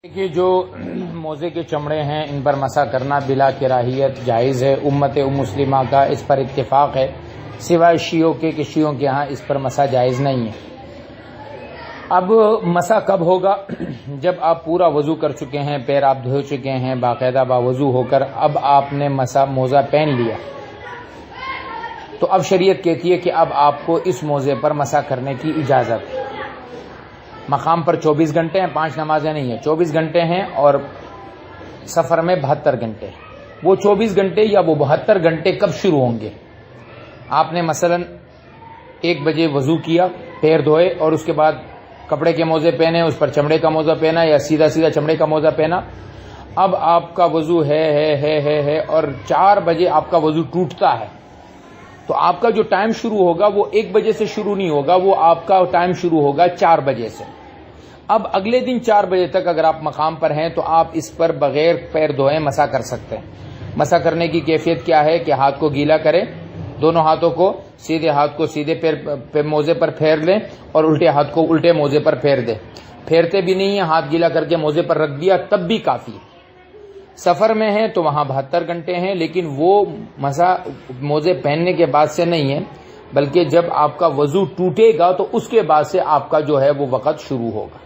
کہ جو موزے کے چمڑے ہیں ان پر مسح کرنا بلا کراہیت جائز ہے. امت مسلمہ کا اس پر اتفاق ہے سوائے شیعوں کے کہ شیعوں کے ہاں اس پر مسح جائز نہیں ہے. اب مسح کب ہوگا؟ جب آپ پورا وضو کر چکے ہیں، پیر آپ دھو چکے ہیں باقاعدہ باوضو ہو کر، اب آپ نے موزہ پہن لیا تو اب شریعت کہتی ہے کہ اب آپ کو اس موزے پر مسح کرنے کی اجازت ہے. مقام پر 24 گھنٹے ہیں، 5 نمازیں نہیں ہیں، 24 گھنٹے ہیں اور سفر میں 72 گھنٹے. وہ 24 گھنٹے یا وہ 72 گھنٹے کب شروع ہوں گے؟ آپ نے مثلا 1 بجے وضو کیا، پیر دھوئے اور اس کے بعد کپڑے کے موزے پہنے، اس پر چمڑے کا موزہ پہنا یا سیدھا چمڑے کا موزہ پہنا. اب آپ کا وضو ہے اور 4 بجے آپ کا وضو ٹوٹتا ہے تو آپ کا جو ٹائم شروع ہوگا وہ 1 بجے سے شروع نہیں ہوگا، وہ آپ کا ٹائم شروع ہوگا 4 بجے سے. اب اگلے دن 4 بجے تک اگر آپ مقام پر ہیں تو آپ اس پر بغیر پیر دھوئے مسح کر سکتے ہیں. مسح کرنے کی کیفیت کیا ہے کہ ہاتھ کو گیلا کریں، دونوں ہاتھوں کو، سیدھے ہاتھ کو سیدھے پیر موزے پر پھیر لیں اور الٹے ہاتھ کو الٹے موزے پر پھیر دیں. پھیرتے بھی نہیں ہیں، ہاتھ گیلا کر کے موزے پر رکھ دیا تب بھی کافی ہے. سفر میں ہیں تو وہاں 72 گھنٹے ہیں، لیکن وہ مسح موزے پہننے کے بعد سے نہیں ہے بلکہ جب آپ کا وضو ٹوٹے گا تو اس کے بعد سے آپ کا جو ہے وہ وقت شروع ہوگا.